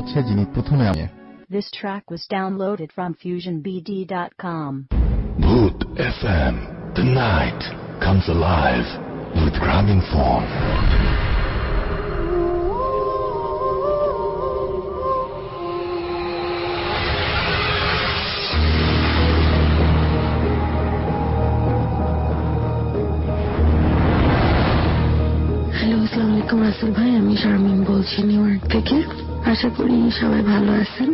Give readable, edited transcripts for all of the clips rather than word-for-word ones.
হচ্ছে যিনি প্রথমে This track was downloaded from FusionBD.com. Bhoot FM. The night comes alive with Grameenphone. Hello, আসসালামু আলাইকুম রাসেল ভাই। আমি শারমিন বলছি নিউ ইয়র্ক থেকে। আশা করি সবাই ভালো আছেন।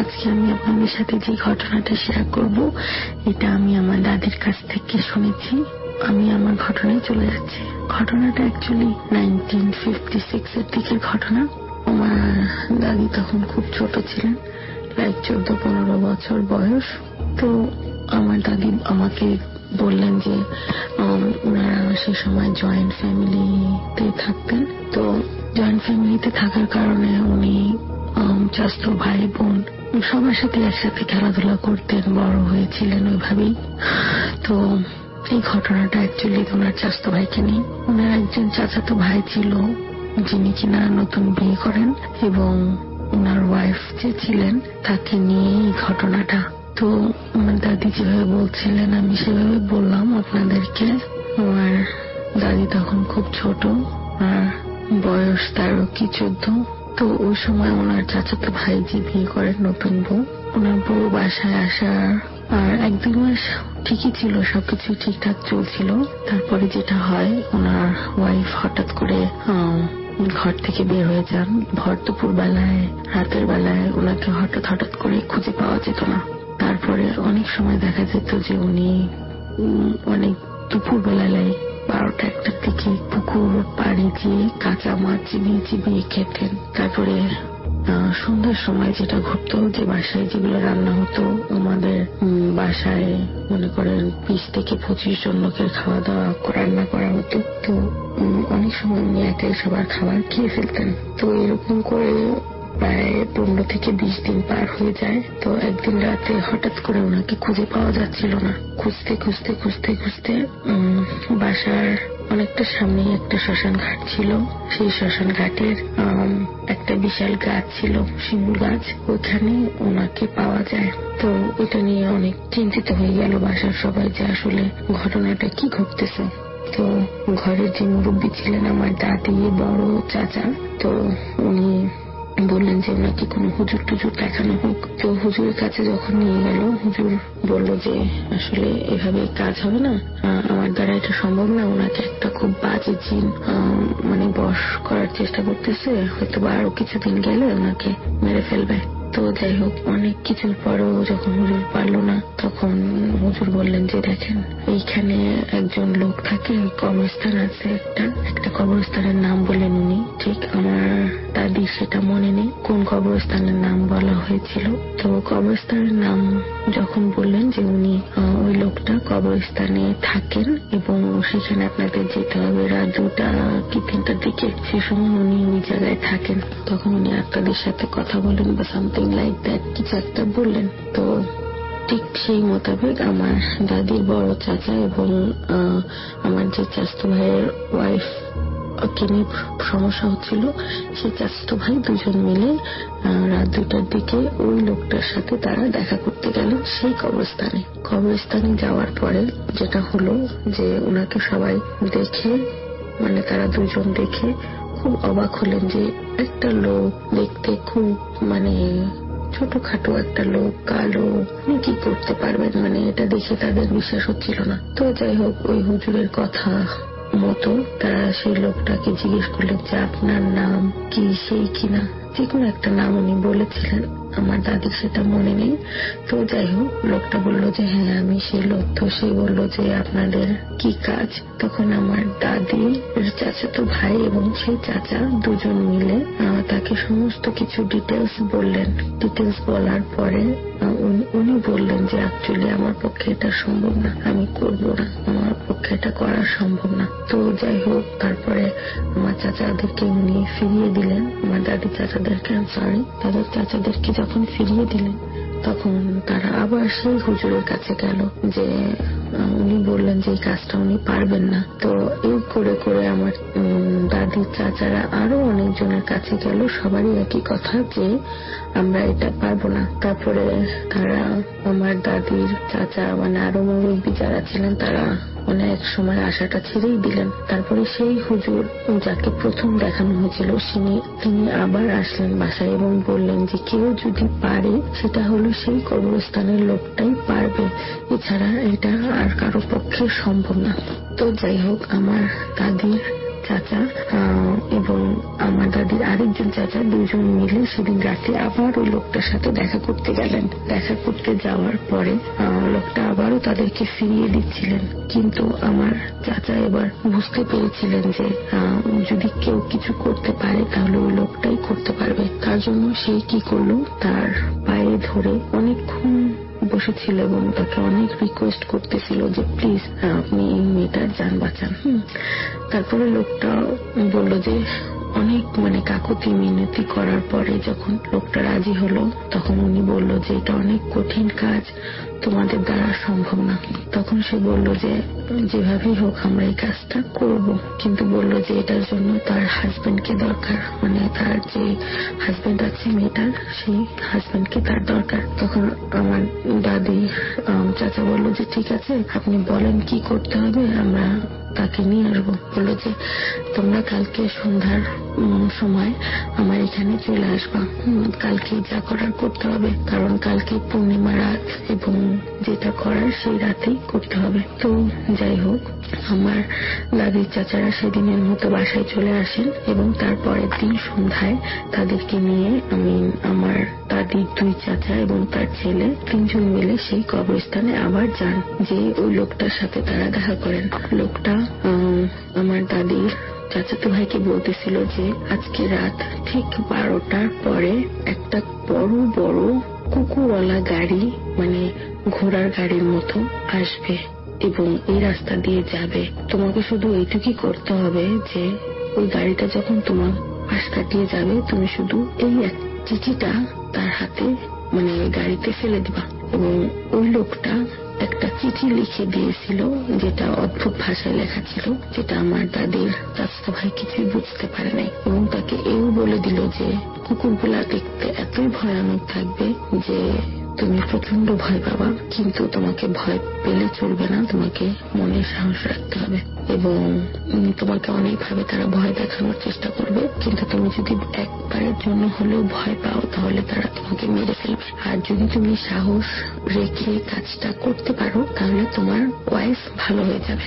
আজকে আমি আপনাদের সাথে যে ঘটনাটা শেয়ার করব, এটা আমি আমার দাদির কাছ থেকে শুনেছি। আমি আমার ঘটনায় চলে যাচ্ছি। ঘটনাটা অ্যাকচুয়ালি 1956 এর দিকের ঘটনা। আমার দাদি তখন খুব ছোট ছিলেন, লাইক 14-15 বছর বয়স। তো আমার দাদি আমাকে বললেন যে ওনারা সে সময় জয়েন্ট ফ্যামিলিতে থাকতেন। তো জয়েন্ট ফ্যামিলিতে থাকার কারণে উনি চাচাতো ভাই বোন সবার সাথে একসাথে খেলাধুলা করতেন, বড় হয়েছিলেন ওইভাবেই। তো এই ঘটনাটা অ্যাকচুয়ালি ওনার চাচাতো ভাইকে নিয়ে। ওনার একজন চাচাতো ভাই ছিল যিনি কিনা নতুন বিয়ে করেন, এবং ওনার ওয়াইফ যে ছিলেন তাকে নিয়ে এই ঘটনাটা। তো আমার দাদি যেভাবে বলছিলেন আমি সেভাবে বললাম আপনাদেরকে। আমার দাদি তখন খুব ছোট, আর বয়স 13 কি 14। তো ওই সময় ওনার চাচাতো ভাই যে বিয়ে করেন নতুন বউ, ওনার বউ বাসায় আসার আর 1-2 মাস ঠিকই ছিল, সবকিছু ঠিকঠাক চলছিল। তারপরে যেটা হয়, ওনার ওয়াইফ হঠাৎ করে ঘর থেকে বের হয়ে যান। ভর দুপুর বেলায়, রাতের বেলায় ওনাকে হঠাৎ করে খুঁজে পাওয়া যেত না। তারপরে অনেক সময় দেখা যেত যে উনি অনেক দুপুর বেলায় 12টা-1টার দিকে পুকুর পাড়ে গিয়ে কাঁচা মাছ চিবিয়ে খেতেন। তারপরে সন্ধ্যার সময় যেটা ঘটতো, যে বাসায় যেগুলো রান্না হতো, আমাদের বাসায় মনে করেন 20 থেকে 25 জন লোকের খাওয়া দাওয়া রান্না করা হতো। তো অনেক সময় উনি একাই সবার খাবার খেয়ে ফেলতেন। তো এরকম করে প্রায় 15 থেকে 20 দিন পার হয়ে যায়। তো একদিন রাতে হঠাৎ করে ওনাকে খুঁজে পাওয়া যাচ্ছিল না। খুঁজতে বাসার অনেকটা সামনে একটা শ্মশান ঘাট ছিল। সেই শ্মশান ঘাটের একটা বিশাল গাছ ছিল, শিমুল গাছ, ওইখানে ওনাকে পাওয়া যায়। তো এটা নিয়ে অনেক চিন্তিত হয়ে গেল বাসার সবাই যে আসলে ঘটনাটা কি ঘটতেছে। তো ঘরের যে মুরব্বী ছিলেন আমার দাদি, বড় চাচা, তো উনি বললেন যে ওনাকে কোনো হুজুর টুজুর দেখানো হোক। তো হুজুরের কাছে যখন নিয়ে গেল, হুজুর বলল যে আসলে এভাবে কাজ হবে না, আমার দ্বারা এটা সম্ভব না। ওনাকে একটা খুব বাজে জিন বশ করার চেষ্টা করতেছে, হয়তো আরো কিছুদিন গেলে ওনাকে মেরে ফেলবে। তো যাই হোক, অনেক কিছুর পরেও যখন হুজুর পারলো না, তখন হুজুর বললেন যে দেখেন, এইখানে একজন লোক থাকে, কবরস্থান আছে একটা কবরস্থানের নাম বলেন উনি। ঠিক আমার দাদি সেটা মনে নেই কোন কবরস্থানের নাম বলা হয়েছিল। তো কবরস্থানের নাম যখন বললেন যে উনি ওই লোকটা কবরস্থানে থাকেন এবং সেখানে আপনাদের যেতে হবে রাত 2টা কি 3টার দিকে, সে সময় উনি ওই জায়গায় থাকেন। তখন উনি আপনাদের সাথে কথা বলেন বা সামথিং লাইক দ্যাট, কিছু একটা বললেন। তো ঠিক সেই মোতাবেক আমার দাদির বড় চাচা এবং আমার যে চাচাতো ভাইয়ের ওয়াইফ কে নিয়ে সমস্যা হচ্ছিল, সেই চাচাতো ভাই দুজন মিলে রাত 2টার দিকে ওই লোকটার সাথে তারা দেখা করতে গেলেন সেই কবরস্থানে যাওয়ার পরে যেটা হলো যে ওনাকে সবাই দেখে, তারা দুজন দেখে খুব অবাক হলেন যে একটা লোক দেখতে খুব ছোটখাটো একটা লোক, কালো, কি করতে পারবেন, এটা দেখে তাদের বিশ্বাস হচ্ছিল না। তো যাই হোক, ওই হুজুরের কথা মতো তারা সেই লোকটাকে জিজ্ঞেস করলেন যে আপনার নাম কি, সেই কিনা, যে কোনো একটা নাম উনি বলেছিলেন, আমার দাদির সেটা মনে নেই। তো যাই হোক, লোকটা বললো যে হ্যাঁ আমি সেই লোক। তো সে বললো যে আপনাদের কি কাজ? তখন আমার দাদি, চাচাতো ভাই এবং সেই চাচা দুজন মিলে তাকে সমস্ত কিছু ডিটেলস বললেন। ডিটেলস বলার পরে উনি বললেন যে অ্যাকচুয়ালি আমার পক্ষে এটা সম্ভব না, আমি করবো না, আমার পক্ষে এটা করা সম্ভব না। তো যাই হোক, তারপরে আমার চাচাদেরকে উনি ফিরিয়ে দিলেন, আমার দাদি চাচাদেরকে, তাদের চাচাদেরকে যখন ফিরিয়ে দিলেন, তখন তারা আবার সেই হুজুরের কাছে গেল যে উনি বললেন যে এই কাজটা উনি পারবেন না। তো এই করে করে আমার দাদির চাচারা আরো অনেকজনের কাছে গেল, সবারই একই কথা যে আমরা এটা পারবো না। তারপরে তারা আমার দাদির চাচা মানে আরো মুরব্বী যারা ছিলেন তারা এক সময় আশাটা ছেড়েই দিলেন। তারপরে সেই হুজুর যাকে প্রথম দেখানো হয়েছিল তিনি আবার আসলেন বাসায় এবং বললেন যে কেউ যদি পারে সেটা হলো সেই কবরস্থানের লোকটাই পারবে, এছাড়া এটা আর কারো পক্ষে সম্ভব না। তো যাই হোক, আমার দাদির চাচা এবং আমার দাদির আরেকজন চাচা দুজন মিলে সেদিন রাতে আবার ওই লোকটার সাথে দেখা করতে গেলেন। দেখা করতে যাওয়ার পরে লোকটা আবারও তাদেরকে ফিরিয়ে দিচ্ছিলেন, কিন্তু আমার চাচা এবার বুঝতে পেরেছিলেন যে যদি কেউ কিছু করতে পারে তাহলে ওই লোকটাই করতে পারবে। তার জন্য সে কি করলো, তার পায়ে ধরে অনেকক্ষণ বসেছিল এবং তাকে অনেক রিকোয়েস্ট করতেছিল যে প্লিজ আপনি এই মেয়েটার জান বাঁচান। তারপরে লোকটা বলল যে অনেক কাকুতি মিনতি করার পরে যখন লোকটা রাজি হলো তখন উনি বলল যে এটা অনেক কঠিন কাজ, তোমাদের দ্বারা সম্ভব না। তখন সে বলল যে যেভাবেই হোক আমরা এই কাজটা করব, কিন্তু বলল যে এটার জন্য তার হাজবেন্ডকে দরকার, তার যে হাজবেন্ড আছে মেয়েটার সেই হাজবেন্ডকে তার দরকার। তখন আমার দাদি চাচা বলল যে ঠিক আছে আপনি বলেন কি করতে হবে, আমরা তাকে নিয়ে আসবো। বললো যে তোমরা কালকে সন্ধ্যার সময় আমার এখানে চলে আসবা, কালকে যা করার করতে হবে, কারণ কালকে পূর্ণিমা রাত এবং যেটা করার সেই রাতেই করতে হবে। তো যাই হোক, আমার দাদির চাচারা সেদিনের মতো বাসায় চলে আসেন এবং তারপরের দিন সন্ধ্যায় তাদেরকে নিয়ে আমি আমার দাদির দুই চাচা এবং তার ছেলে তিনজন মিলে সেই কবরস্থানে আবার যান, যে ওই লোকটার সাথে তারা দেখা করেন। লোকটা আমার দাদির চাচাতো ভাইকে বলতেছিল যে আজকে রাত ঠিক 12টার পরে একটা বড় বড় কুকুরওয়ালা গাড়ি ঘোড়ার গাড়ির মতো আসবে এবং এই রাস্তা দিয়ে যাবে। তোমাকে শুধু এইটুকুই করতে হবে যে ওই গাড়িটা যখন তোমার পাশ কাটিয়ে যাবে তুমি শুধু এই এক চিঠিটা তার হাতে গাড়িতে ফেলে দিবা। এবং ওই লোকটা একটা চিঠি লিখে দিয়েছিল যেটা অদ্ভুত ভাষায় লেখা ছিল, যেটা আমার দাদির চাচাতো ভাই কিছুই বুঝতে পারে নাই। এবং তাকে এও বলে দিল যে কুকুরগুলা দেখতে এতই ভয়ানক থাকবে যে তুমি প্রচন্ড ভয় পাবা, কিন্তু তোমাকে ভয় পেলে চলবে না, তোমাকে মনে সাহস রাখতে হবে এবং তোমাকে অনেকভাবে তারা ভয় দেখানোর চেষ্টা করবে, কিন্তু তুমি যদি একবারের জন্য হলেও ভয় পাও তাহলে তারা তোমাকে মেরে ফেলবে। আর যদি তুমি সাহস রেখে কাজটা করতে পারো তাহলে তোমার ওয়াইফ ভালো হয়ে যাবে।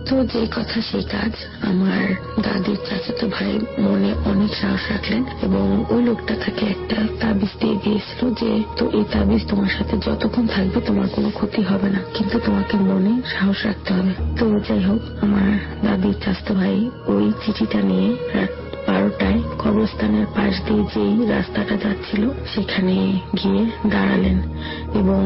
তো যে কথা সেই কাজ, আমার দাদির চাচাতো ভাই মনে অনেক সাহস রাখলেন এবং ওই লোকটা তাকে একটা তাবিজ দিয়ে দিয়েছিল যে তো এই তাবিজ তোমার সাথে যতক্ষণ থাকবে তোমার কোনো ক্ষতি হবে না, কিন্তু তোমাকে মনে সাহস রাখতে হবে। তো যাই হোক, আমার দাদির চাচাতো ভাই ওই চিঠিটা নিয়ে রাত 12টায় কবরস্থানের পাশ দিয়ে যেই রাস্তাটা যাচ্ছিল সেখানে গিয়ে দাঁড়ালেন এবং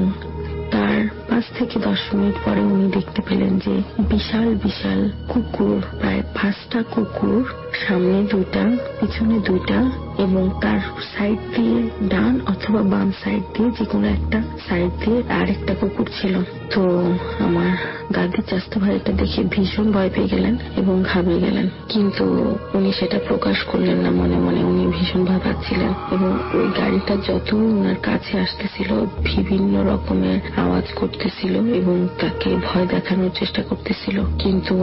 তার 5 থেকে 10 মিনিট পরে উনি দেখতে পেলেন যে বিশাল বিশাল কুকুর, প্রায় 5টা কুকুর, সামনে 2টা পিছনে 2টা এবং তার সাইড দিয়ে ডান অথবা বাম সাইড দিয়ে যে কোনো একটা সাইড দিয়ে আরেকটা কুকুর ছিল। তো আমার দাদির চাচাতো ভাই এটা দেখে ভীষণ ভয় পেয়ে গেলেন এবং ঘাবড়ে গেলেন, কিন্তু উনি সেটা প্রকাশ করলেন না। মনে মনে উনি ভীষণ ভয় পাচ্ছিলেন এবং ওই গাড়িটা যত ওনার কাছে আসতেছিল বিভিন্ন রকমের আওয়াজ করতেছিল এবং তাকে ভয় দেখানোর চেষ্টা করতেছিল, কিন্তু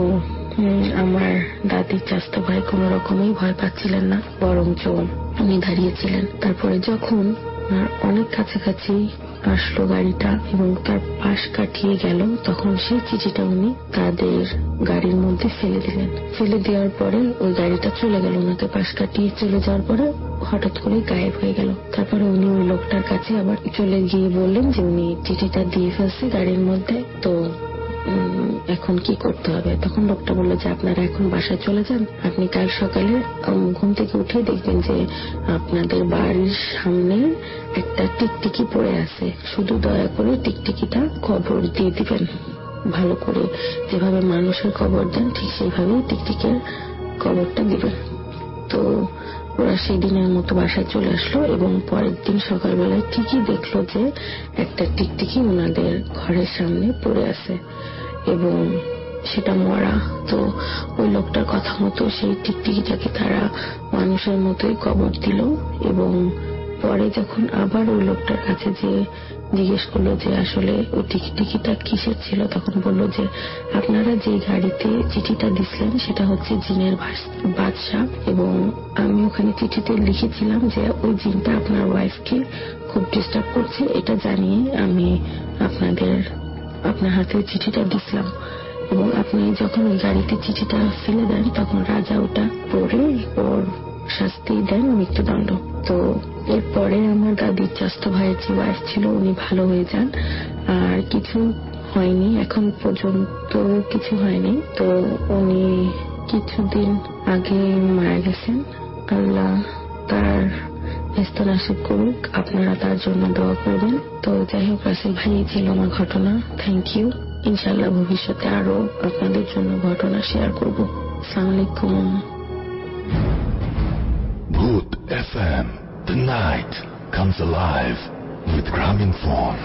আমার দাদির চাচাতো ভাই কোনো রকমই ভয় পাচ্ছিলেন না, বরঞ্চ উনি দাঁড়িয়েছিলেন। তারপরে যখন অনেক কাছাকাছি আসলো গাড়িটা এবং তার পাশ কাটিয়ে গেল তখন সেই চিঠিটা উনি তাদের গাড়ির মধ্যে ফেলে দিলেন। ফেলে দেওয়ার পরে ওই গাড়িটা চলে গেল, ওনাকে পাশ কাটিয়ে চলে যাওয়ার পরে হঠাৎ করে গায়েব হয়ে গেল। তারপরে উনি ওই লোকটার কাছে আবার চলে গিয়ে বললেন যে উনি চিঠিটা দিয়ে ফেলছে গাড়ির মধ্যে, তো এখন কি করতে হবে। তখন লোকটা বললো যে আপনারা এখন বাসায় চলে যান, আপনি কাল সকালে ঘুম থেকে উঠে দেখবেন যে আপনাদের বাড়ির সামনে একটা টিকটিকি পড়ে আছে, শুধু দয়া করে টিকটিকিটা কবর দিয়ে দিবেন, ভালো করে যেভাবে মানুষের কবর দেন ঠিক সেইভাবেই টিকটিকের কবরটা দিবেন। তো ওরা সেই দিনের মতো বাসায় চলে আসলো এবং পরের দিন সকালবেলায় ঠিকই দেখলো যে একটা টিকটিকি ওনাদের ঘরের সামনে পড়ে আছে এবং সেটা মরা। তো ওই লোকটার কথা মতো সেই টিকটিকিটাকে তারা মানুষের মতোই কবর দিল। এবং পরে যখন আবার ওই লোকটার কাছে যে জিজ্ঞেস করলো যে আসলে ওই টিকিটা কিসের ছিল, তখন বললো যে আপনারা যে গাড়িতে চিঠিটা দিছিলেন সেটা হচ্ছে জিনের বাদশা, এবং আমি ওখানে চিঠিতে লিখেছিলাম যে ওই জিনটা আপনার ওয়াইফকে খুব ডিস্টার্ব করছে, এটা জানিয়ে আমি আপনার হাতে চিঠিটা দিছিলাম। এবং আপনি যখন ওই গাড়িতে চিঠিটা ফেলে দেন তখন রাজা ওটা পড়ে ওর শাস্তি দেন মৃত্যুদণ্ড। তো এরপরে আমার দাদির চাচাতো ভাইয়ের যে ওয়াইফ ছিল উনি ভালো হয়ে যান, আর কিছু হয়নি, এখন পর্যন্ত কিছু হয়নি। তো উনি কিছুদিন আগে মারা গেছেন, আল্লাহ তার বেহেশত নসিব করুক, আপনারা তার জন্য দোয়া করবেন। তো যাই হোক রাসেল ভাই, এই ছিল আমার ঘটনা। Thank you. ইনশাআল্লাহ ভবিষ্যতে আরো আপনাদের জন্য ঘটনা শেয়ার করব। আসসালামু আলাইকুম। Bhoot FM. The night comes alive with Graminphone.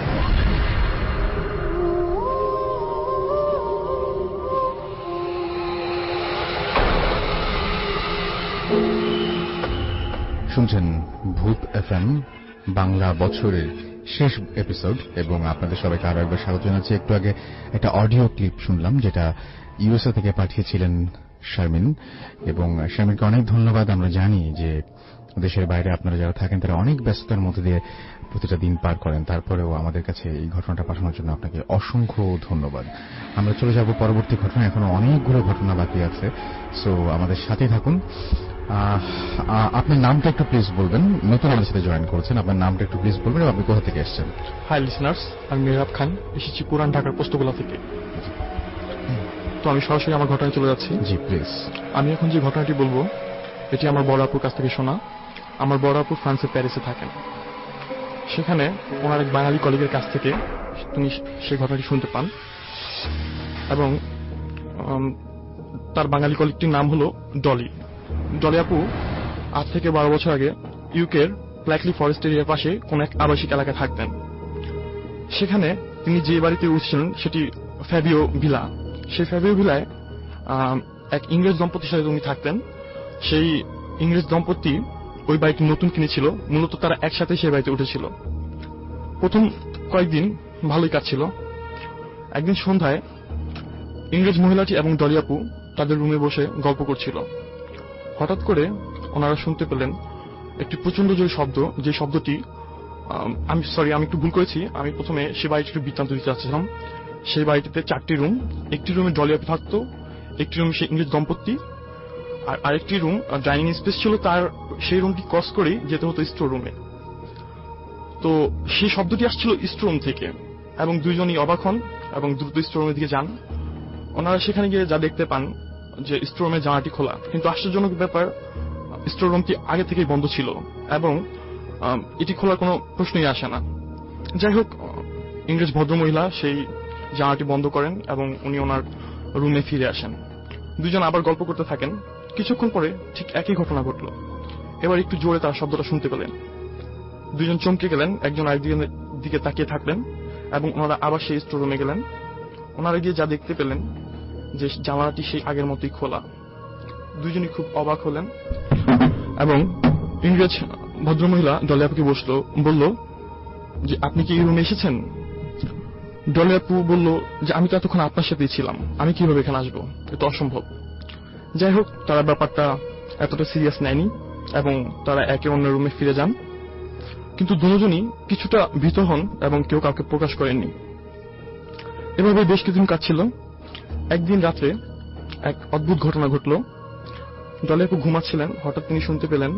শুনছেন ভূত এফএম বাংলা বছরের শেষ এপিসোড, এবং আপনাদের সবাইকে আরো একবার স্বাগত জানাচ্ছি। একটু আগে একটা অডিও ক্লিপ শুনলাম যেটা ইউএসএ থেকে পাঠিয়েছিলেন শারমিন, এবং শারমিনকে অনেক ধন্যবাদ। আমরা জানি যে দেশের বাইরে আপনারা যারা থাকেন তারা অনেক ব্যস্ততার মধ্যে দিয়ে প্রতিটা দিন পার করেন, তারপরেও আমাদের কাছে এই ঘটনাটা পাঠানোর জন্য আপনাকে অসংখ্য ধন্যবাদ। আমরা চলে যাব পরবর্তী ঘটনা, এখনো অনেকগুলো ঘটনা বাকি আছে, সো আমাদের সাথে থাকুন। আপনার নামটা একটু প্লিজ বলবেন। নতুন আমাদের সাথে জয়েন করেছেন, আপনার নামটা একটু প্লিজ বলবেন এবং আপনি কোথা থেকে এসেছেন? হাই লিসনার্স, আমি মেহরাব খান, এসেছি পুরান ঢাকার পোস্তগোলা থেকে। তো আমি সরাসরি আমার ঘটনায় চলে যাচ্ছি। জি প্লিজ। আমি এখন যে ঘটনাটি বলবো এটি আমার বড় আপুর কাছ থেকে শোনা। আমার বড় আপু ফ্রান্সের প্যারিসে থাকেন, সেখানে ওনার এক বাঙালি কলিগের কাছ থেকে তিনি সেই ঘটনাটি শুনতে পান, এবং তার বাঙালি কলিগটির নাম হলো ডলি। ডলি আপু আজ থেকে 12 বছর আগে ইউকের ব্ল্যাকলি ফরেস্ট এরিয়ার পাশে কোন এক আবাসিক এলাকায় থাকতেন। সেখানে তিনি যে বাড়িতে উঠছিলেন সেটি ফ্যাবিও ভিলা। সেই ফ্যাবিও ভিলায় এক ইংরেজ দম্পতির সাথে উনি থাকতেন। সেই ইংরেজ দম্পতি ওই বাড়িটি নতুন কিনেছিল, মূলত তারা একসাথে সেই বাড়িতে উঠেছিল। প্রথম কয়েকদিন ভালোই কাটছিল। একদিন সন্ধ্যায় ইংরেজ মহিলাটি এবং ডলি আপু তাদের রুমে বসে গল্প করছিল। হঠাৎ করে ওনারা শুনতে পেলেন একটি প্রচন্ড জোরে শব্দ, যে শব্দটি আমি একটু ভুল করেছি। আমি প্রথমে সে বাড়িটি একটু বৃত্তান্ত দিতে চাচ্ছিলাম। সেই বাড়িটিতে 4টি রুম, একটি রুমে ডলি আপু থাকতো, একটি রুমে সেই ইংরেজ দম্পতি, আর আরেকটি রুম ডাইনিং স্পেস ছিল, তার সেই রুমটি ক্রস করেই যেতে হতো স্টোর রুমে। তো সেই শব্দটি আসছিল স্টোর রুম থেকে, এবং দুইজনই অবাক হন এবং দ্রুত স্টোর রুমের দিকে যান। ওনারা সেখানে গিয়ে যা দেখতে পান যে স্টোর রুমের জানালাটি খোলা, কিন্তু আশ্চর্যজনক ব্যাপার স্টোর রুমটি আগে থেকেই বন্ধ ছিল এবং এটি খোলার কোনো প্রশ্নই আসে না। যাই হোক, ইংরেজ ভদ্রমহিলা সেই জানালাটি বন্ধ করেন এবং উনি ওনার রুমে ফিরে আসেন। দুজন আবার গল্প করতে থাকেন। কিছুক্ষণ পরে ঠিক একই ঘটনা ঘটল। এবার একটু জোরে তার শব্দটা শুনতে পেলেন। দুজন চমকে গেলেন, একজন আরেকজনের দিকে তাকিয়ে থাকলেন, এবং ওনারা আবার সেই স্টোর রুমে গেলেন। ওনারা গিয়ে যা দেখতে পেলেন যে জানালাটি সেই আগের মতোই খোলা। দুজনই খুব অবাক হলেন, এবং ইংরেজ ভদ্রমহিলা ডলি আপুকে বলল যে আপনি কি এই রুমে এসেছেন? ডলি আপু বলল যে আমি তো এতক্ষণ আপনার সাথেই ছিলাম, আমি কিভাবে এখানে আসবো, এটা অসম্ভব। যাই হোক, তারা ব্যাপারটা এতটা সিরিয়াস নেয়নি এবং তারা একে অন্যের রুমে ফিরে যান। কিন্তু দুজনই কিছুটা ভীত হন এবং কেউ কাউকে প্রকাশ করেননি। এভাবে বেশ কিছুদিন কাটছিল। একদিন রাত্রে এক অদ্ভুত ঘটনা ঘটল। ডলি আপু ঘুমাচ্ছিলেন, হঠাৎ তিনি শুনতে পেলেন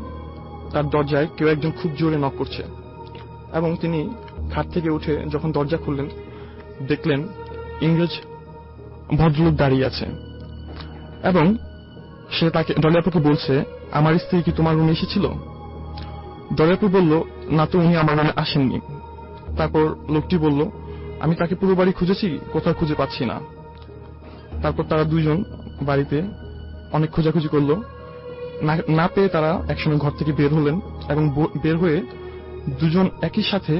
তার দরজায় কেউ একজন খুব জোরে নক করছে, এবং তিনি খাট থেকে উঠে যখন দরজা খুললেন দেখলেন ইংরেজ ভদ্রলোক দাঁড়িয়ে আছে, এবং সে তাকে ডলি আপুকে বলছে, আমার স্ত্রী কি তোমার রুমে এসেছিল? ডলি আপু বলল, না তো, উনি আমার রুমে আসেননি। তারপর লোকটি বলল, আমি তাকে পুরো বাড়ি খুঁজেছি, কোথাও খুঁজে পাচ্ছি না। তারপর তারা দুইজন বাড়িতে অনেক খোঁজাখুঁজি করলো, না পেয়ে তারা একসময় ঘর থেকে বের হলেন, এবং বের হয়ে দুজন একই সাথে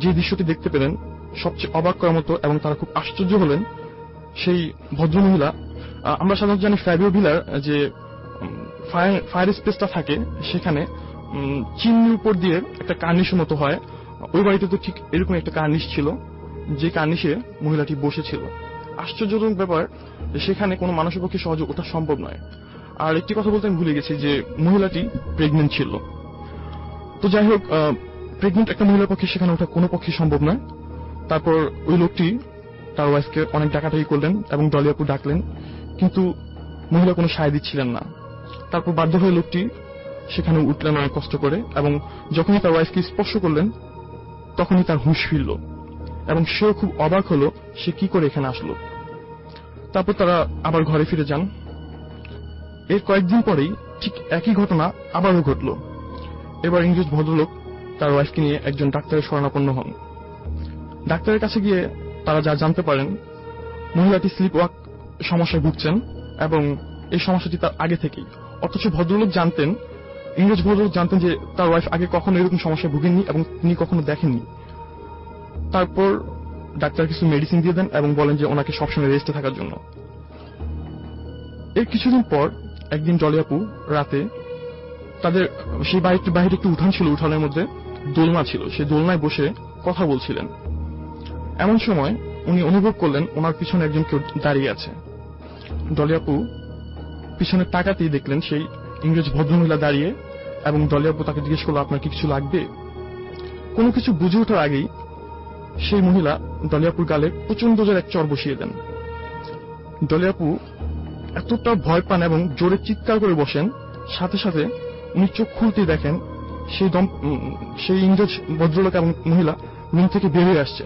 যে দৃশ্যটি দেখতে পেলেন সবচেয়ে অবাক করার মতো, এবং তারা খুব আশ্চর্য হলেন সেই ভদ্রমহিলা, আমরা সাধারণত জানি ফ্যাবিও ভিলার যে ফায়ার স্পেসটা থাকে সেখানে চিমনির উপর দিয়ে একটা কার্নিশের মতো হয়। ওই বাড়িতে তো ঠিক এরকম একটা কার্নিশ ছিল, যে কার্নিশে মহিলাটি বসেছিল। আশ্চর্যজনক ব্যাপার, সেখানে কোনো মানুষের পক্ষে সহজে ওঠা সম্ভব নয়। আর একটি কথা বলতে আমি ভুলে গেছি যে মহিলাটি প্রেগনেন্ট ছিল। তো যাই হোক, প্রেগনেন্ট একটা মহিলার পক্ষে সেখানে ওঠা কোনো পক্ষে সম্ভব নয়। তারপর ওই লোকটি তার ওয়াইফকে অনেক ডাকাডাকি করলেন এবং ডলি আপু ডাকলেন, কিন্তু মহিলা কোনো সায় দিচ্ছিলেন না। তারপর বাধ্য হয়ে লোকটি সেখানে উঠলেন অনেক কষ্ট করে, এবং যখনই তার ওয়াইফকে স্পর্শ করলেন তখনই তার হুঁশ ফিরল এবং সেও খুব অবাক হলো সে কি করে এখানে আসলো। তারপর তারা আবার ঘরে ফিরে যান। এর কয়েকদিন পরেই ঠিক একই ঘটনা আবারও ঘটল। এবার ইংরেজ ভদ্রলোক তার ওয়াইফকে নিয়ে একজন ডাক্তারের শরণাপন্ন হন। ডাক্তারের কাছে গিয়ে তারা যা জানতে পারেন, মহিলাটি স্লিপ ওয়াক সমস্যায় ভুগছেন এবং এই সমস্যাটি তার আগে থেকেই। অথচ ভদ্রলোক জানতেন, ইংরেজ ভদ্রলোক জানতেন যে তার ওয়াইফ আগে কখনো এরকম সমস্যায় ভুগেননি এবং তিনি কখনো দেখেননি। তারপর ডাক্তার কিছু মেডিসিন দিয়ে দেন এবং বলেন যে ওনাকে সবসময় রেস্টে থাকার জন্য। এর কিছুদিন পর একদিন ডলি আপু রাতে তাদের সেই বাড়িটির বাইরে একটু উঠান ছিল, উঠানের মধ্যে দোলনা ছিল, সেই দোলনায় বসে কথা বলছিলেন। এমন সময় উনি অনুভব করলেন ওনার পিছনে একজন কেউ দাঁড়িয়ে আছে। ডলি আপু পিছনে তাকাতেই দেখলেন সেই ইংরেজ ভদ্রমহিলা দাঁড়িয়ে, এবং ডলি আপু তাকে জিজ্ঞেস করলো, আপনার কি কিছু লাগবে? কোনো কিছু বুঝে ওঠার আগেই সেই মহিলা ডলি আপুর গালে প্রচন্ড জোরে এক চড় বসিয়ে দেন। ডলি আপু এতটা ভয় পান এবং জোরে চিৎকার করে বসেন, সাথে সাথে উনি চোখ খুলতেই দেখেন সেই ইংরেজ ভদ্রলোক এবং মহিলা রুম থেকে বেরিয়ে আসছে।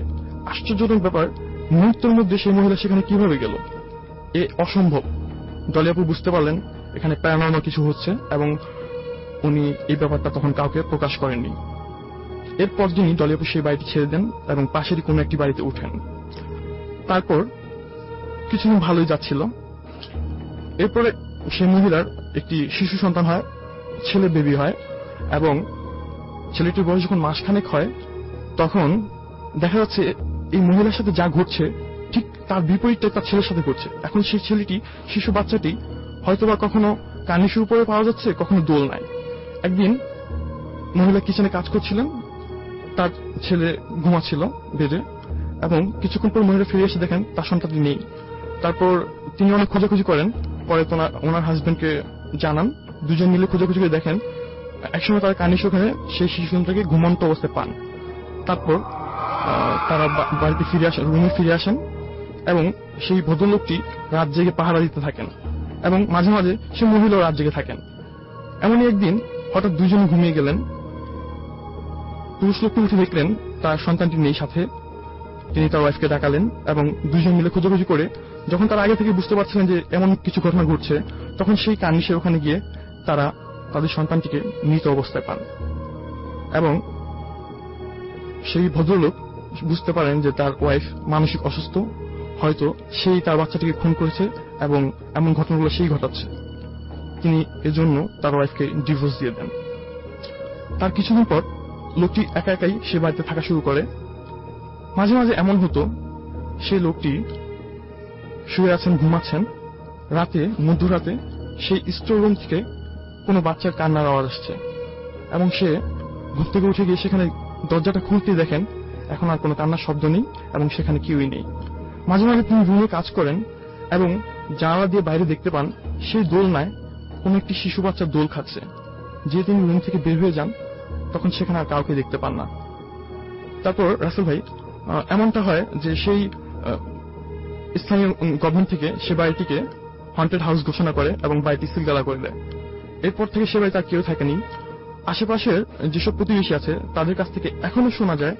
আশ্চর্যজনক ব্যাপার, মুহূর্তের মধ্যে সেই মহিলা সেখানে কিভাবে গেল? এ অসম্ভব। ডলি আপু বুঝতে পারলেন এখানে প্যারানর্মাল কিছু হচ্ছে এবং উনি এই ব্যাপারটা তখন কাউকে প্রকাশ করেননি। এরপর দিনই ডলি আপু সেই বাড়িটি ছেড়ে দেন এবং পাশেরই কোনো একটি বাড়িতে উঠেন। তারপর কিছুদিন ভালোই যাচ্ছিল। এরপরে সেই মহিলার একটি শিশু সন্তান হয়, ছেলে বেবি হয়, এবং ছেলেটির বয়স যখন মাসখানেক হয় তখন দেখা যাচ্ছে এই মহিলার সাথে যা ঘটছে ঠিক তার বিপরীতটা তার ছেলের সাথে ঘটছে। এখন সেই ছেলেটি, শিশু বাচ্চাটি হয়তোবা কখনো কার্নিশের উপরে পাওয়া যাচ্ছে, কখনো দোলনায়। একদিন মহিলা কিচেনে কাজ করছিলেন, তার ছেলে ঘুমাচ্ছিল বেডে, এবং কিছুক্ষণ পর মহিলা ফিরে এসে দেখেন তার সন্তানটি নেই। তারপর তিনি অনেক খোঁজাখুঁজি করেন, পরে ওনার হাজবেন্ডকে জানান। দুজন মিলে খোঁজাখুঁজি করে দেখেন একসময় তারা কার্নিশ ওখানে সেই শিশু সন্তানকে ঘুমন্ত অবস্থায় পান। তারপর তারা বাড়িতে ফিরে আসেন, রুমে ফিরে আসেন, এবং সেই ভদ্রলোকটি রাত জেগে পাহারা দিতে থাকেন এবং মাঝে মাঝে সে মহিলাও রাত জেগে থাকেন। এমনই একদিন হঠাৎ দুজনে ঘুমিয়ে গেলেন। পুরুষ লোকটি উঠে দেখলেন তার সন্তানটি নেই সাথে। তিনি তার ওয়াইফকে ডাকালেন এবং দুজন মিলে খোঁজাখুঁজি করে যখন তারা আগে থেকে বুঝতে পারছিলেন যে এমন কিছু ঘটনা ঘটছে, তখন সেই কার্নিশের ওখানে গিয়ে তারা তাদের সন্তানটিকে মৃত অবস্থায় পান। এবং সেই ভদ্রলোক বুঝতে পারেন যে তার ওয়াইফ মানসিক অসুস্থ, হয়তো সেই তার বাচ্চাটিকে খুন করেছে এবং এমন ঘটনাগুলো সেই ঘটাচ্ছে। তিনি এজন্য তার ওয়াইফকে ডিভোর্স দিয়ে দেন। তার কিছুদিন পর লোকটি একা একাই সে বাড়িতে থাকা শুরু করে। মাঝে মাঝে এমন হতো সেই লোকটি শুয়ে আছেন, ঘুমাচ্ছেন, রাতে মধ্যরাতে সেই স্টোর রুম থেকে কোনো বাচ্চার কান্নার আওয়াজ আসছে এবং সে ঘুম থেকে উঠে গিয়ে সেখানে দরজাটা খুলতে দেখেন এখন আর কোনো কান্নার শব্দ নেই এবং সেখানে কেউই নেই। মাঝে মাঝে তিনি রুমে কাজ করেন এবং জানালা দিয়ে বাইরে দেখতে পান সেই দোলনায় কোনো একটি শিশু বাচ্চা দোল খাচ্ছে। যে তিনি রুম থেকে বের হয়ে যান তখন সেখানে আর কাউকে দেখতে পান না। তারপর রাসেল ভাই, এমনটা হয় যে সেই স্থানীয় গভর্নমেন্ট থেকে সে বাড়িটিকে হন্টেড হাউস ঘোষণা করে এবং বাড়িটি সিলগালা করে দেয়। এরপর থেকে সে বাড়িতে আর কেউ থাকেনি। আশেপাশের যেসব প্রতিবেশী আছে তাদের কাছ থেকে এখনো শোনা যায়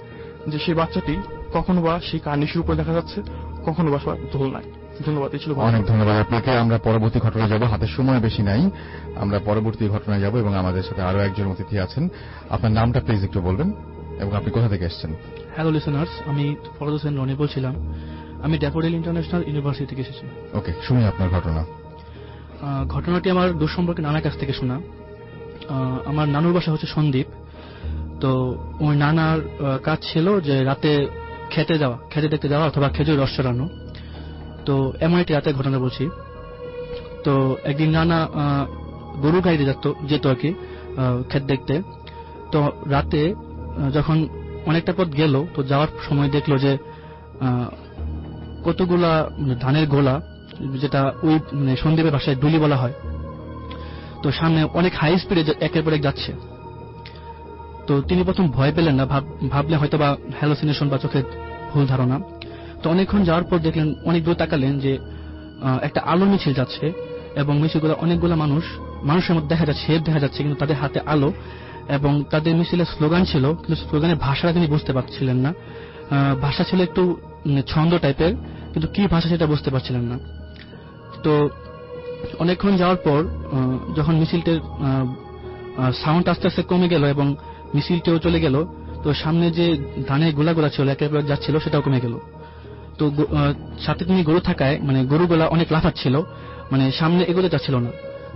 যে সেই বাচ্চাটি কখনো বা সেই কার্নিশের উপরে দেখা যাচ্ছে, কখনো বা দোলনায়। ধন্যবাদ। এই ছিল। অনেক ধন্যবাদ আপনাকে। আমরা পরবর্তী ঘটনা যাব, হাতের সময় বেশি নাই, আমরা পরবর্তী ঘটনায় যাব এবং আমাদের সাথে আরো একজন অতিথি আছেন। আপনার নামটা প্লিজ একটু বলবেন এবং আপনি কোথা থেকে এসেছেন? হ্যালো লিসেনার্স, আমি ফরদ হোসেন রনি বলছিলাম। আমি ড্যাফোডিল ইন্টারন্যাশনাল ইউনিভার্সিটি থেকে এসেছি। ওকে, শুনি আপনার ঘটনা। ঘটনাটি আমার দূর সম্পর্কে নানার কাছ থেকে শোনা। আমার নানুর বাসা হচ্ছে সন্দ্বীপ। তো ওই নানার কাজ ছিল যে রাতে খেতে দেখতে যাওয়া অথবা খেজুর রস চড়ানো। তো এমন একটি রাতের ঘটনা বলছি। তো একদিন নানা গরু গাড়িতে যেত আর কি ক্ষেত দেখতে। তো রাতে যখন অনেকটা পথ গেল, তো যাওয়ার সময় দেখলো যে কতগুলা ধানের গোলা, যেটা ওই সন্দীপের ভাষায় ডুলি বলা হয়, তো সামনে অনেক হাই স্পিডে একের পর এক যাচ্ছে। তো তিনি প্রথম ভয় পেলেন না, ভাবলেন হয়তো বা হ্যালোসিনেশন বা চোখের ভুল ধারণা। তো অনেকক্ষণ যাওয়ার পর দেখলেন, অনেক দূর তাকালেন যে একটা আলো মিছিল যাচ্ছে এবং মিছিলগুলো অনেকগুলো মানুষের মধ্যে দেখা যাচ্ছে কিন্তু তাদের হাতে আলো, এবং তাদের মিছিলের স্লোগান ছিল, কিন্তু স্লোগানের ভাষাটা তিনি বুঝতে পারছিলেন না। ভাষা ছিল একটু ছন্দ টাইপের, কিন্তু কি ভাষা সেটা বুঝতে পারছিলেন না। তো অনেকক্ষণ যাওয়ার পর যখন মিছিলটির সাউন্ড আস্তে আস্তে কমে গেল এবং মিছিলটিও চলে গেল, তো সামনে যে ধানের গোলাগুলা ছিল একের পর যাচ্ছিল সেটাও কমে গেল। তো সাথে তিনি গরু থাকায় গরুগুলা অনেক লাফাচ্ছিল, সামনে এগোতে চাচ্ছিল না।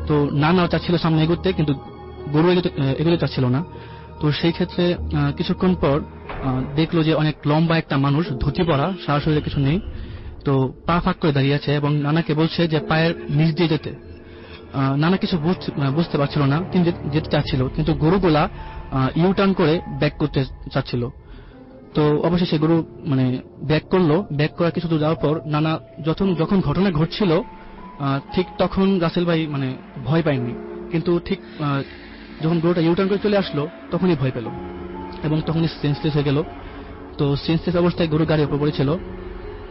তো নাও চাচ্ছিল সামনে এগোতে, কিন্তু গরু এগোতে চাচ্ছিল না। তো সেই ক্ষেত্রে কিছুক্ষণ পর দেখলো যে অনেক লম্বা একটা মানুষ, ধুতি পরা, সারা শরীরে কিছু নেই, তো পা ফাঁক করে দাঁড়িয়ে আছে এবং নানাকে বলছে যে পায়ের নিচ দিয়ে যেতে। নানা কিছু বুঝতে পারছিল না, তিনি যেতে চাচ্ছিল, কিন্তু গরুগুলা ইউটার্ন করে ব্যাক করতে চাচ্ছিল। তো অবশেষে গরু ব্যাক করলো। ব্যাক করা কিছু দূর যাওয়ার পর নানা যখন ঘটনা ঘটছিল ঠিক তখন রাসেল ভাই ভয় পায়নি, কিন্তু ঠিক যখন গরুটা ইউটার্ন করে চলে আসলো তখনই ভয় পেল এবং তখনই সেন্সলেস হয়ে গেল। তো সেন্সলেস অবস্থায় গরু গাড়ির উপর পড়েছিল।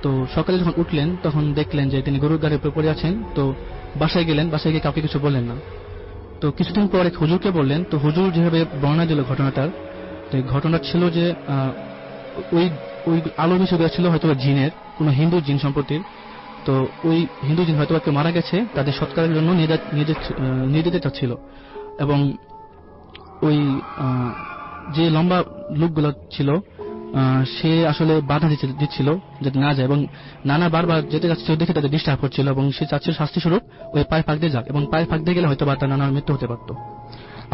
তো সকালে যখন উঠলেন তখন দেখলেন যে তিনি গরুর গাড়ির উপর পড়ে আছেন। তো বাসায় গেলেন, বাসায় গিয়ে কাউকে কিছু বললেন না। তো কিছুদিন পর এক হুজুরকে বললেন। তো হুজুর যেভাবে বর্ণনা দিল ঘটনাটার, তো ঘটনা ছিল যে ওই আলো মিছিলগুলো ছিল হয়তো জিনের, কোন হিন্দু জিন সম্পত্তির। তো ওই হিন্দু জিন হয়তো কেউ মারা গেছে, তাদের সৎকারের জন্য নিয়ে যেতে চাচ্ছিল, এবং ওই যে লম্বা লোকগুলো ছিল সে আসলে বাধা দিচ্ছিল যাতে না যায়, এবং নানা বারবার যেতে যাচ্ছিল দেখে তাদের ডিস্টার্ব হচ্ছিল, এবং সে চাচ্ছিল শাস্তি স্বরূপ ওই পায়ের ফাঁক দিয়ে যাক, এবং পায়ের ফাঁক দিয়ে গেলে হয়তো বা তার নানার মৃত্যু হতে পারত।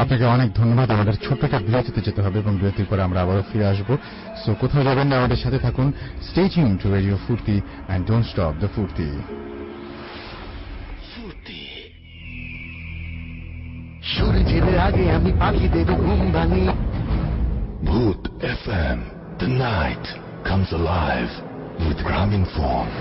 আপনাকে অনেক ধন্যবাদ। আমাদের ছোট্ট একটা বিরতিতে যেতে হবে এবং বিরতির পরে আমরা আবারও ফিরে আসবো। সো কোথাও যাবেন না, আমাদের সাথে থাকুন। স্টে টিউনড টু রেডিও ফুর্তি এন্ড ডোন্ট স্টপ দ্য ফুর্তি। সূর্যের আগে আমি পাখিদের ঘুম ভাঙি। ভূত FM, the night comes alive with Graminphone.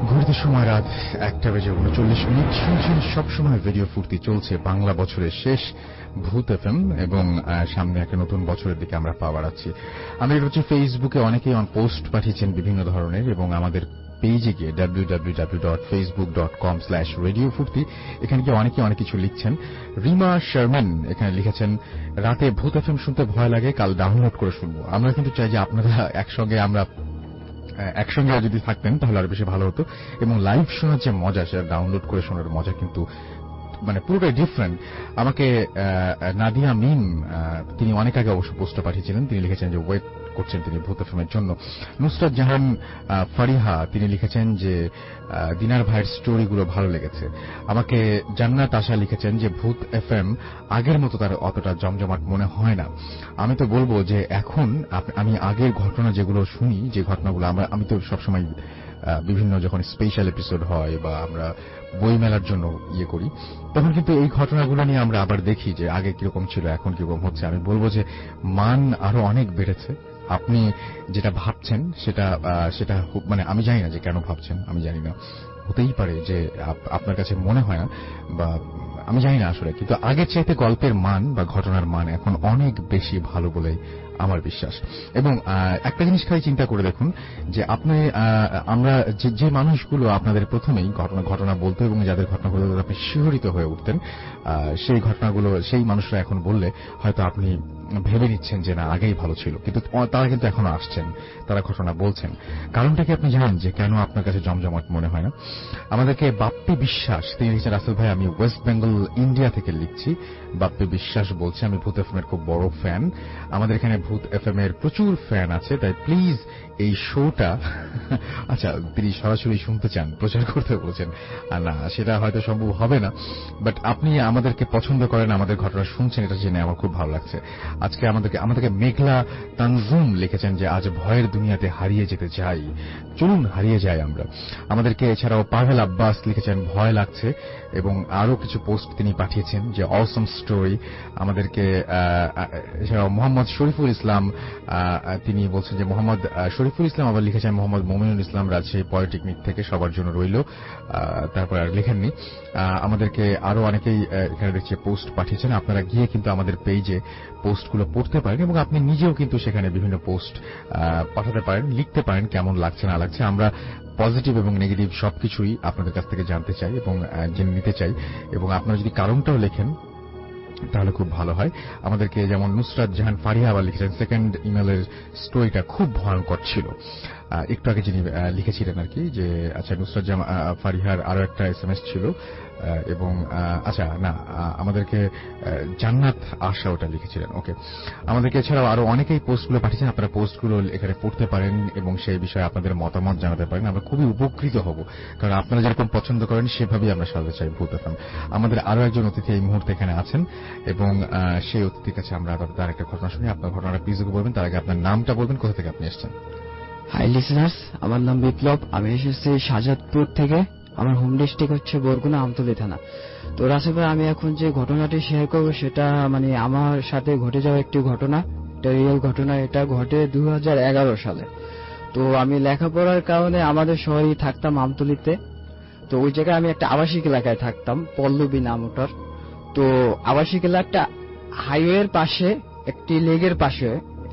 ঘুরতে সময় রাত 1:39 শুনছেন সবসময় রেডিও ফুর্তি। চলছে বাংলা বছরের শেষ ভূত FM এবং সামনে একটা নতুন বছরের দিকে আমরা পা বাড়াচ্ছি। আমরা হচ্ছে ফেসবুকে অনেকেই পোস্ট পাঠিয়েছেন বিভিন্ন ধরনের, এবং আমাদের পেজে গিয়ে www.facebook.com/radiofurti এখানে গিয়ে অনেকে অনেক কিছু লিখছেন। রিমা শারমিন এখানে লিখেছেন, রাতে ভূত FM শুনতে ভয় লাগে, কাল ডাউনলোড করে শুনবো। আমরা কিন্তু চাই যে আপনারা একসঙ্গে যদি থাকতেন তাহলে আরো বেশি ভালো হতো, এবং লাইভ শোনার যে মজা, সেটা ডাউনলোড করে শোনার মজা কিন্তু পুরোটাই ডিফারেন্ট। আমাকে নাদিয়া মিম তিনি অনেক আগে অবশ্য পোস্টটা পাঠিয়েছিলেন। তিনি লিখেছেন যে ওয়েট করছেন তিনি ভূত এফএমের জন্য। নুসরাত জাহান ফারিহা তিনি লিখেছেন যে দিনার ভাইয়ের স্টোরিগুলো ভালো লেগেছে। আমাকে জান্নাত আশা লিখেছেন যে ভূত এফএম আগের মতো তার অতটা জমজমাট মনে হয় না। আমি তো বলবো যে এখন আমি আগের ঘটনা যেগুলো শুনি, যে ঘটনাগুলো আমি তো সবসময় বিভিন্ন যখন স্পেশাল এপিসোড হয় বা আমরা বই মেলার জন্য ইয়ে করি, তখন কিন্তু এই ঘটনাগুলো নিয়ে আমরা আবার দেখি যে আগে কিরকম ছিল, এখন কিরকম হচ্ছে। আমি বলবো যে মান আরো অনেক বেড়েছে। আপনি যেটা ভাবছেন সেটা আমি জানি না যে কেন ভাবছেন, আমি জানি না, হতেই পারে যে আপনার কাছে মনে হয় না, বা আমি জানি না আসলে, কিন্তু আগের চাইতে গল্পের মান বা ঘটনার মান এখন অনেক বেশি ভালো বলে আমার বিশ্বাস। এবং একটা জিনিস খালি চিন্তা করে দেখুন যে আমরা যে মানুষগুলো আপনাদের প্রথমেই ঘটনা বলতো এবং যাদের ঘটনাগুলো আপনি শিহরিত হয়ে উঠতেন, সেই ঘটনাগুলো সেই মানুষরা এখন বললে হয়তো আপনি ভেবে নিচ্ছেন যে না আগেই ভালো ছিল, কিন্তু তারা কিন্তু এখনো আসছেন, তারা ঘটনা বলছেন। কারণটা কি আপনি জানেন যে কেন আপনার কাছে জমজমাট মনে হয় না? আমাদেরকে বাপ্পি বিশ্বাস, তিনি লিখছেন, রাসেল ভাই আমি ওয়েস্ট বেঙ্গল ইন্ডিয়া থেকে লিখছি। বাপ্পি বিশ্বাস বলছে, আমি ভূত এফএম এর খুব বড় ফ্যান, আমাদের এখানে ভূত এফএম এর প্রচুর ফ্যান আছে, তাই প্লিজ এই শোটা আচ্ছা তিনি সরাসরি শুনতে চান, প্রচার করতে বলছেন। না সেটা হয়তো সম্ভব হবে না, বাট আপনি আমাদেরকে পছন্দ করেন, আমাদের ঘটনা শুনছেন, এটা জেনে আমার খুব ভালো লাগছে। আজকে আমাদেরকে মেঘলা তানজুম লিখেছেন যে আজ ভয়ের দুনিয়াতে হারিয়ে যেতে চাই, চলুন হারিয়ে যাই আমরা। আমাদেরকে এছাড়াও পাভেল আব্বাস লিখেছেন ভয় লাগছে, এবং আরো কিছু পোস্ট তিনি পাঠিয়েছেন যে অসম স্টোরি। আমাদেরকে এছাড়াও মোহাম্মদ শরীফুল ইসলাম, তিনি বলছেন যে মোহাম্মদ শরীফুল ইসলাম আবার লিখেছেন মোহাম্মদ মোমিনুল ইসলাম রাজশাহী পলিটেকনিক থেকে, সবার জন্য রইল। তারপর আর লেখেননি। আমাদেরকে আরো অনেকেই এখানে দেখছি পোস্ট পাঠিয়েছেন, আপনারা গিয়ে কিন্তু আমাদের পেজে পোস্টগুলো পড়তে পারেন, এবং আপনি নিজেও কিন্তু সেখানে বিভিন্ন পোস্ট পাঠাতে পারেন, লিখতে পারেন কেমন লাগছে না লাগছে। আমরা পজিটিভ এবং নেগেটিভ সবকিছুই আপনাদের কাছ থেকে জানতে চাই এবং জেনে নিতে চাই, এবং আপনারা যদি কারণটাও লেখেন তাহলে খুব ভালো হয়। আমাদেরকে যেমন নুসরাত জাহান ফারিহা আবার লিখেছেন সেকেন্ড ইমেলের স্টোরিটা খুব ভয়ঙ্কর ছিল, একটু আগে যিনি লিখেছিলেন আর কি, যে আচ্ছা নুসরাত জাহান ফারিহার আরো একটা এসএমএস ছিল, এবং আচ্ছা না আমাদেরকে জান্নাত আশা ওটা লিখেছিলেন। ওকে, আমাদেরকে এছাড়াও আরো অনেকেই পোস্টগুলো পাঠিয়েছেন, আপনারা পোস্টগুলো এখানে পড়তে পারেন এবং সেই বিষয়ে আপনাদের মতামত জানাতে পারেন, আমরা খুবই উপকৃত হব, কারণ আপনারা যেরকম পছন্দ করেন সেভাবেই আমরা সাজাতে চাই ভূত এফএম। আমাদের আরো একজন অতিথি এই মুহূর্তে এখানে আছেন, এবং সেই অতিথির কাছে আমরা তার একটা ঘটনা শুনি। আপনার ঘটনাটা প্লিজ বলবেন, তার আগে আপনার নামটা বলবেন, কোথা থেকে আপনি এসেছেন। হাই লিসনার্স, আমার নাম বিপ্লব, আমি এসেছি শাহজাদপুর থেকে। আমার হোম ডিস্ট্রিক্ট হচ্ছে বরগুনা আমতলী থানা। তো রাসেল ভাই, আমি এখন যে ঘটনাটি শেয়ার করবো সেটা মানে আমার সাথে ঘটে যাওয়া একটি ঘটনা, এটা রিয়েল ঘটনা। এটা ঘটে 2011 সালে। তো আমি লেখাপড়ার কারণে আমাদের শহরেই থাকতাম আমতলীতে। তো ওই জায়গায় আমি একটা আবাসিক এলাকায় থাকতাম, পল্লবী নাম ওটার। তো আবাসিক এলাকাটা হাইওয়ের পাশে, একটি লেকের পাশে,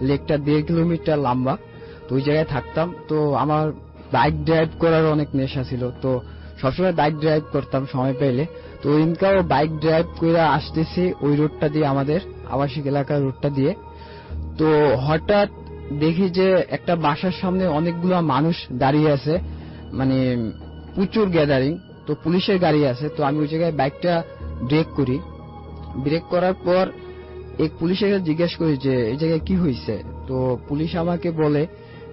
লেকটা 1.5 কিলোমিটার লম্বা। তো ওই জায়গায় থাকতাম। তো আমার বাইক ড্রাইভ করার অনেক নেশা ছিল, তো সবসময় বাইক ড্রাইভ করতাম সময় পেলে। তো ইনকাও বাইক ড্রাইভ করে আসতেছি ওই রোডটা দিয়ে, আমাদের আবাসিক এলাকার রোডটা দিয়ে। তো হঠাৎ দেখি যে একটা বাসার সামনে অনেকগুলো মানুষ দাঁড়িয়ে আছে, মানে প্রচুর গ্যাদারিং। তো পুলিশের গাড়ি আছে। তো আমি ওই জায়গায় বাইকটা ব্রেক করি। ব্রেক করার পর এক পুলিশকে জিজ্ঞেস করি যে এই জায়গায় কি হয়েছে। তো পুলিশ আমাকে বলে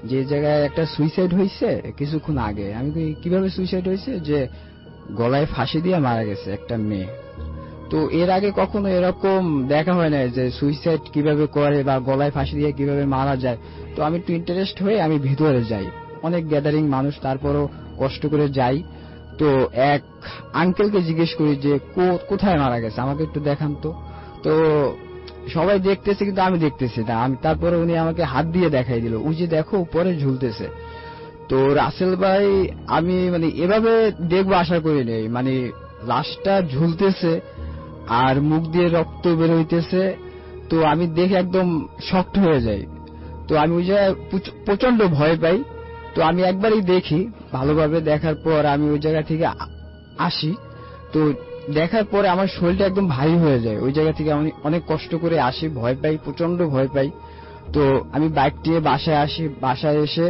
যে এই জায়গায় একটা সুইসাইড হয়েছে কিছুক্ষণ আগে। আমি কিভাবে সুইসাইড হয়েছে? যে গলায় ফাঁসি দিয়ে মারা গেছে একটা মেয়ে। তো এর আগে কখনো এরকম দেখা হয় না যে সুইসাইড কিভাবে করে বা গলায় ফাঁসি দিয়ে কিভাবে মারা যায়। তো আমি একটু ইন্টারেস্ট হয়ে আমি ভিতরে যাই, অনেক গ্যাদারিং মানুষ, তারপরও কষ্ট করে যাই। তো এক আঙ্কেলকে জিজ্ঞেস করি যে কোথায় মারা গেছে, আমাকে একটু দেখান তো। তো সবাই দেখতেছে কিন্তু আমি দেখতেছি না। আমি তারপরে উনি আমাকে হাত দিয়ে দেখাই দিল, ওই যে দেখো উপরে ঝুলতেছে। তো রাসেল ভাই, আমি মানে এভাবে দেখবো আশা করি নেই, মানে লাশটা ঝুলতেছে আর মুখ দিয়ে রক্ত বের হইতেছে। তো আমি দেখে একদম শক্ট হয়ে যাই। তো আমি ওই জায়গায় প্রচন্ড ভয় পাই। তো আমি একবারই দেখি, ভালোভাবে দেখার পর আমি ওই জায়গা থেকে আসি। তো দেখার পরে আমার শরীরটা একদম ভারী হয়ে যায়। ওই জায়গা থেকে আমি অনেক কষ্ট করে আসি, ভয় পাই, প্রচন্ড ভয় পাই। তো আমি বাইক নিয়ে বাসায় আসি, বাসায় এসে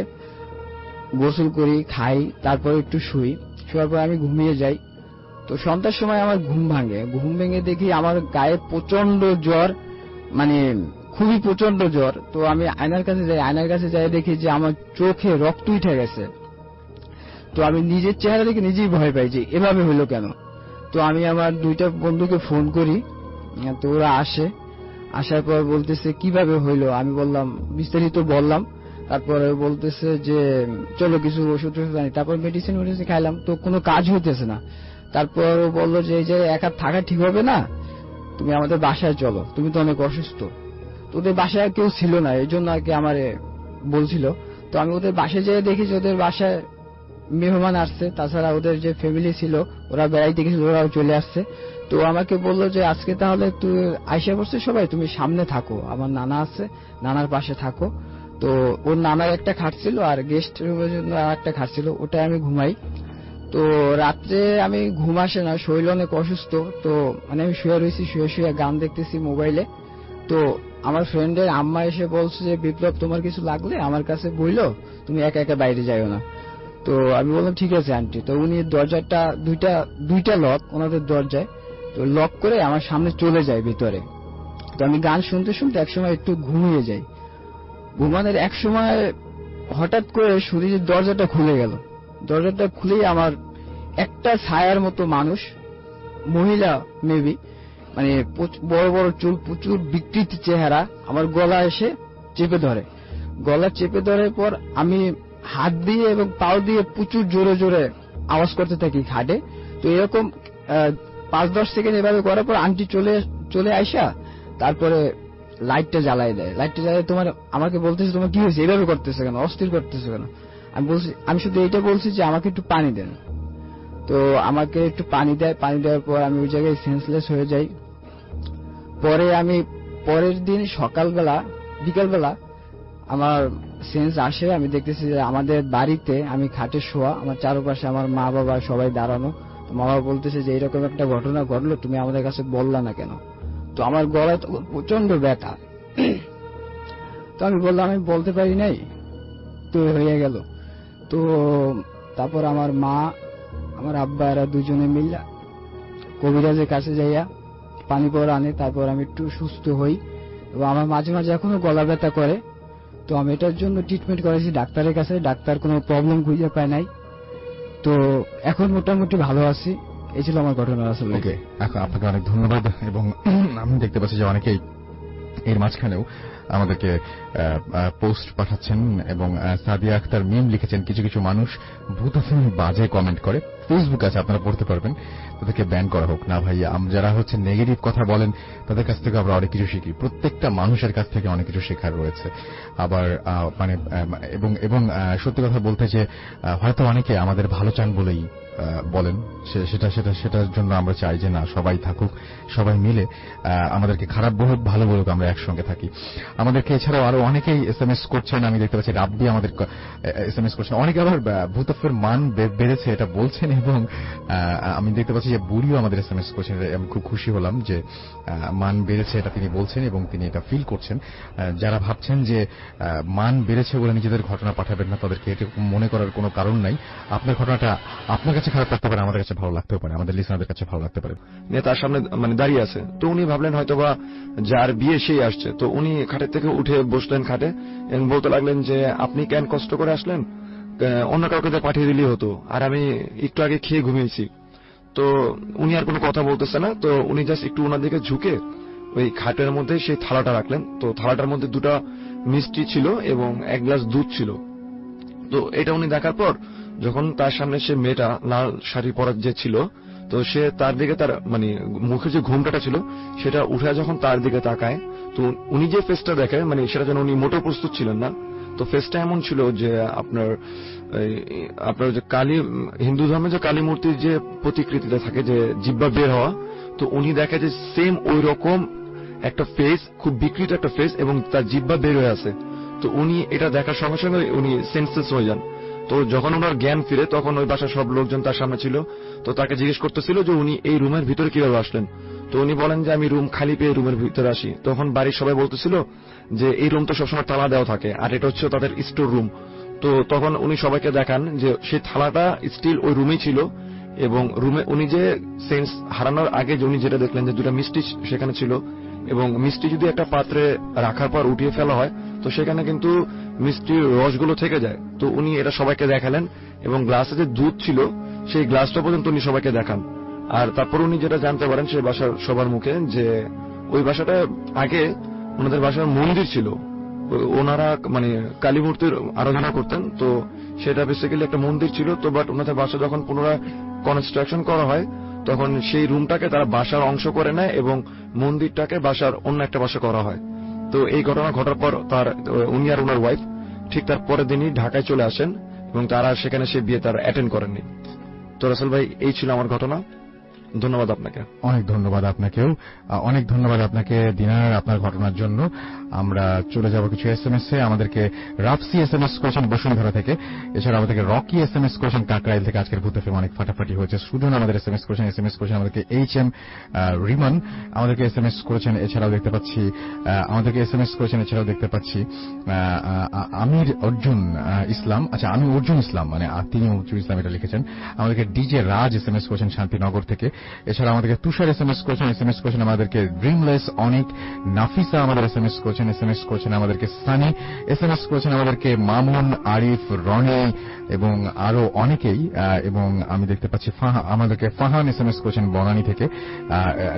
গোসল করি, খাই, তারপর একটু শুই। শোয়ার পর আমি ঘুমিয়ে যাই। তো সন্ধ্যার সময় আমার ঘুম ভাঙে। ঘুম ভেঙে দেখি আমার গায়ে প্রচন্ড জ্বর, মানে খুবই প্রচন্ড জ্বর। তো আমি আয়নার কাছে যাই, আয়নার কাছে যাই দেখি যে আমার চোখে রক্ত উঠে গেছে। তো আমি নিজের চেহারা দেখে নিজেই ভয় পাই যে এভাবে হলো কেন। তো আমি আমার 2টা বন্ধুকে ফোন করি। তো ওরা আসে, আসার পর বলতেছে কিভাবে হইলো। আমি বললাম, বিস্তারিত বললাম। তারপরে বলতেছে যে চলো কিছু ওষুধ আনি। তারপর মেডিসিন খাইলাম, তো কোনো কাজ হইতেছে না। তারপর বললো যে এই যে একা থাকা ঠিক হবে না, তুমি আমাদের বাসায় চলো, তুমি তো অনেক অসুস্থ। তো ওদের বাসায় কেউ ছিল না, এই জন্য আর কি আমারে বলছিল। তো আমি ওদের বাসায় যেয়ে দেখি যে ওদের বাসায় মেহমান আসছে, তাছাড়া ওদের যে ফ্যামিলি ছিল ওরা বেড়াইতে গেছিল, ওরাও চলে আসছে। তো আমাকে বললো যে আজকে তাহলে তুই আইসা পড়ছে সবাই, তুমি সামনে থাকো, আমার নানা আছে, নানার পাশে থাকো। তো ওর নানার একটা খাট ছিল আর গেস্ট রুমের জন্য আর একটা খাট ছিল, ওটাই আমি ঘুমাই। তো রাত্রে আমি ঘুম আসে না, শরীর অনেক অসুস্থ। তো মানে আমি শুয়ে রয়েছি, শুয়ে শুয়ে গান দেখতেছি মোবাইলে। তো আমার ফ্রেন্ডের আম্মা এসে বলছে যে বিপ্লব তোমার কিছু লাগলে আমার কাছে বইলো, তুমি একা একা বাইরে যাইও না। তো আমি বললাম ঠিক আছে আন্টি। তো উনি দরজাটা দুইটা লক ওনাদের দরজায়, তো লক করে আমার সামনে চলে যায় ভিতরে। তো আমি গান শুনতে শুনতে একসময় একটু ঘুমিয়ে যাই। ঘুমানোর এক সময় হঠাৎ করে শুনি যে দরজাটা খুলে গেল। দরজাটা খুলেই আমার একটা ছায়ার মতো মানুষ, মহিলা মেবি, মানে বড় বড় চুল, প্রচুর বিকৃত চেহারা, আমার গলা এসে চেপে ধরে। গলা চেপে ধরার পর আমি হাত দিয়ে এবং পাও দিয়ে প্রচুর জোরে জোরে আওয়াজ করতে থাকি খাটে। তো এরকম 5-10 সেকেন্ড এভাবে করার পর আন্টি চলে আইসা তারপরে লাইটটা জ্বালাই দেয়। লাইটটা জ্বালাই আমাকে বলতেছে তোমার কি হয়েছে, এভাবে করতেছে কেন, অস্থির করতেছে কেন। আমি শুধু এইটা বলছি যে আমাকে একটু পানি দেন। তো আমাকে একটু পানি দেয়। পানি দেওয়ার পর আমি ওই জায়গায় সেন্সলেস হয়ে যাই। পরে আমি পরের দিন বিকালবেলা আমার সেন্স আসে। আমি দেখতেছি যে আমাদের বাড়িতে আমি খাটে শোয়া, আমার চারপাশে আমার মা বাবা সবাই দাঁড়ানো। তো মা বাবা বলতেছে যে এরকম একটা ঘটনা ঘটলো, তুমি আমাদের কাছে বললা না কেন। তো আমার গলায় তো প্রচন্ড ব্যথা। তো আমি বললাম আমি বলতে পারি নাই, তো হয়ে গেল। তো তারপর আমার মা আমার আব্বা এরা দুজনে মিল্লা কবিরাজের কাছে যাইয়া পানি পড়া আনে। তারপর আমি একটু সুস্থ হই এবং আমার মাঝে মাঝে এখনো গলা ব্যথা করে। তো আমি এটার জন্য ট্রিটমেন্ট করেছি ডাক্তারের কাছে, ডাক্তার কোনো প্রবলেম খুঁজে পায় নাই। তো এখন মোটামুটি ভালো আছি। এই ছিল আমার ঘটনা আসলে। ওকে, এখন আপনাকে অনেক ধন্যবাদ। এবং আমি দেখতে পাচ্ছি যে অনেকেই এর মাঝখানেও আমাদেরকে পোস্ট পাঠাচ্ছেন এবং সাদিয়া আক্তার মিম লিখেছেন। কিছু কিছু মানুষ ভূতাফিল্ম বাজে কমেন্ট করে, ফেসবুক আছে আপনারা পড়তে পারবেন, তাদেরকে ব্যান করা হোক না ভাই। যারা হচ্ছে নেগেটিভ কথা বলেন তাদের কাছ থেকে আমরা অনেক কিছু শিখি, প্রত্যেকটা মানুষের কাছ থেকে অনেক কিছু শেখার রয়েছে। আবার মানে এবং সত্যি কথা বলতে যে হয়তো অনেকে আমাদের ভালো চান বলেই বলেন, সেটার জন্য আমরা চাই যে না, সবাই থাকুক, সবাই মিলে আমাদেরকে খারাপ বলুক ভালো বলুক আমরা একসঙ্গে থাকি। আমাদেরকে এছাড়াও আরো অনেকেই SMS করছেন। আমি দেখতে পাচ্ছি রাব্বি আমাদের SMS করছেন। অনেকে আবার ভূতাফের মান বেড়েছে এটা বলছেন এবং আমি দেখতে পাচ্ছি যে বুড়িও আমাদের SMS করছেন। আমি খুব খুশি হলাম যে মান বেড়েছে এটা তিনি বলছেন এবং তিনি এটা ফিল করছেন। যারা ভাবছেন যে মান বেড়েছে বলে নিজেদের ঘটনা পাঠাবেন না, তাদেরকে এটা মনে করার কোনো কারণ নাই। আপনার ঘটনাটা আপনার কাছে খারাপ লাগতে পারে, আমাদের কাছে ভালো লাগতেও পারে, আমাদের লিসনারদের কাছে ভালো লাগতে পারে। তার সামনে মানে দাঁড়িয়ে আছে, তো উনি ভাবলেন হয়তোবা যার বিয়ে সেই আসছে। তো উনি খাটের থেকে উঠে বসলেন খাটে এবং বলতে লাগলেন যে আপনি কেন কষ্ট করে আসলেন, অন্য কাউকে পাঠিয়ে দিলেই হতো, আর আমি একটু আগে খেয়ে ঘুমিয়েছি। তো উনি আর কোনো কথা বলতেছে না। তো উনি জাস্ট একটু ওনার দিকে ঝুঁকে ওই খাটের মধ্যে সেই থালাটা রাখলেন। তো থালাটার মধ্যে 2টা মিষ্টি ছিল এবং 1 গ্লাস দুধ ছিল। তো এটা উনি দেখার পর যখন তার সামনে সে মেয়েটা লাল শাড়ি পরা যে ছিল, তো সে তার দিকে তার মানে মুখে যে ঘুমটাটা ছিল সেটা উঠে যখন তার দিকে তাকায়, তো উনি যে ফেসটা দেখে মানে সেটা যেন উনি মোটেও প্রস্তুত ছিলেন না। তো ফেসটা এমন ছিল যে আপনার যে কালী, হিন্দু ধর্মে যে কালী মূর্তির যে প্রতিকৃতিটা থাকে যে জিহ্বা বের হওয়া, তো উনি দেখে যে সেম ওই রকম একটা ফেস, খুব বিকৃত একটা ফেস এবং তার জিহ্বা বের হয়ে আছে। তো উনি এটা দেখার সঙ্গে সঙ্গে উনি সেন্সলেস হয়ে যান। তো যখন ওনার জ্ঞান ফিরে তখন ওই বাসার সব লোকজন তার সামনে ছিল। তো তাকে জিজ্ঞেস করতেছিল যে উনি এই রুমের ভিতরে কিভাবে আসলেন। তো উনি বলেন যে আমি রুম খালি পেয়ে রুমের ভিতরে আসি। তখন বাড়ির সবাই বলতেছিল যে এই রুম তো সবসময় তালা দেওয়া থাকে আর এটা হচ্ছে তাদের স্টোর রুম। তো তখন উনি সবাইকে দেখান যে সেই থালাটা স্টিল ওই রুমেই ছিল এবং রুমে উনি যে সেন্স হারানোর আগে যে উনি যেটা দেখলেন যে 2টা মিষ্টি সেখানে ছিল এবং মিষ্টি যদি একটা পাত্রে রাখার পর উঠিয়ে ফেলা হয় তো সেখানে কিন্তু মিষ্টির রসগুলো থেকে যায়। তো উনি এটা সবাইকে দেখালেন এবং গ্লাসে যে দুধ ছিল সেই গ্লাসটা পর্যন্ত উনি সবাইকে দেখান। আর তারপর উনি যেটা জানতে পারেন সেই বাসার সবার মুখে যে ওই বাসাটা আগে ওনাদের বাসার মন্দির ছিল, ওনারা মানে কালী মূর্তির আরাধনা করতেন। তো সেটা বেসিক্যালি একটা মন্দির ছিল। তো বাট ওনাদের বাসা যখন পুনরায় কনস্ট্রাকশন করা হয় তখন সেই রুমটাকে তারা বাসার অংশ করে নেয় এবং মন্দিরটাকে বাসার অন্য একটা বাসা করা হয়। তো এই ঘটনা ঘটার পর উনি আর ওনার ওয়াইফ ঠিক তার পরের দিনই ঢাকায় চলে আসেন এবং তারা সেখানে সে বিয়ে তারা অ্যাটেন্ড করেননি। তো রাসেল ভাই এই ছিল আমার ঘটনা। ধন্যবাদ আপনাকে। অনেক ধন্যবাদ আপনাকেও। অনেক ধন্যবাদ আপনাকে দিনার, আপনার ঘটনার জন্য। আমরা চলে যাব কিছু SMS এ। আমাদেরকে রাফসি SMS করেছেন বসুন্ধরা থেকে, এছাড়া আমাদেরকে রকি SMS করেছেন কাকরাইল থেকে। আজকের ভূত এফএম অনেক ফাটাফাটি হয়েছে। সুজন আমাদের SMS করেছেন, আমাদেরকে HM রিমান আমাদেরকে SMS করেছেন। এছাড়াও দেখতে পাচ্ছি আমির অর্জুন ইসলাম, আচ্ছা আমি অর্জুন ইসলাম, মানে তিনি অর্জুন ইসলাম এটা লিখেছেন। আমাদেরকে ডিজে রাজ SMS করেছেন শান্তিনগর থেকে। এছাড়া আমাদেরকে তুষার SMS করেছেন আমাদেরকে ড্রিমলেস অনেক। নাফিসা আমাদের SMS করেছেন আমাদেরকে সানি। SMS করেছেন আমাদেরকে মামুন, আরিফ, রনি এবং আরো অনেকেই। এবং আমি দেখতে পাচ্ছি আমাদেরকে ফাহান SMS করেছেন বনানী থেকে।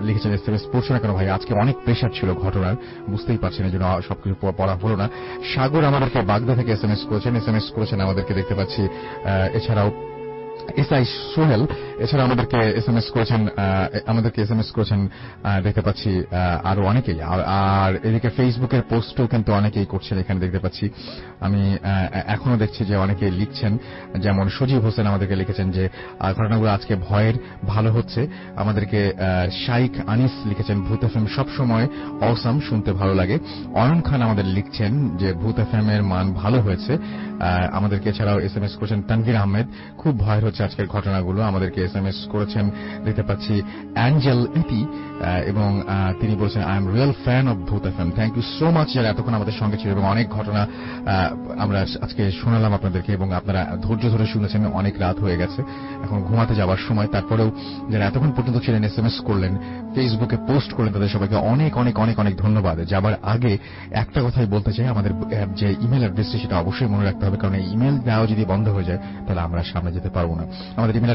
লিখেছেন SMS পড়ছো না কেন ভাই, আজকে অনেক প্রেশার ছিল ঘটনার, বুঝতেই পারছেন, এই জন্য সবকিছু পড়া হলো না। সাগর আমাদেরকে বাগদা থেকে SMS করেছেন আমাদেরকে দেখতে পাচ্ছি। এছাড়াও এসআই সোহেল এছাড়া আমাদেরকে SMS করেছেন দেখতে পাচ্ছি আরো অনেকেই। আর এদিকে ফেসবুকের পোস্টও কিন্তু অনেকেই করছেন, এখানে দেখতে পাচ্ছি। আমি এখনো দেখছি যে অনেকেই লিখছেন, যেমন সজীব হোসেন আমাদেরকে লিখেছেন যে ঘটনাগুলো আজকে ভয়ের ভালো হচ্ছে। আমাদেরকে শাইখ আনিস লিখেছেন ভূত এফএম সবসময় অসাম, শুনতে ভালো লাগে। অয়ন খান আমাদের লিখছেন যে ভূত এফএম এর মান ভালো হয়েছে। আমাদেরকে এছাড়াও SMS করেছেন তানভীর আহমেদ, খুব ভয় হচ্ছে আজকের ঘটনাগুলো। আমাদেরকে SMS করেছেন দেখতে পাচ্ছি অ্যাঞ্জেল ইতি, এবং তিনি বলছেন I am real fan of Bhoot FM. Thank you so much যারা এতক্ষণ আমাদের সঙ্গে ছিল এবং অনেক ঘটনা আমরা আজকে শোনালাম আপনাদেরকে এবং আপনারা ধৈর্য ধরে শুনেছেন। অনেক রাত হয়ে গেছে, এখন ঘুমাতে যাওয়ার সময়। তারপরেও যারা এতক্ষণ পর্যন্ত ছিলেন, SMS করলেন, ফেসবুকে পোস্ট করলেন, তাদের সবাইকে অনেক অনেক অনেক অনেক ধন্যবাদ। যাবার আগে একটা কথাই বলতে চাই, আমাদের যে ইমেল অ্যাড্রেসটি সেটা অবশ্যই মনে রাখতে হবে, কারণ এই ইমেল দেওয়া যদি বন্ধ হয়ে যায় তাহলে আমরা সামনে যেতে পারবো না। আমাদের ইমেল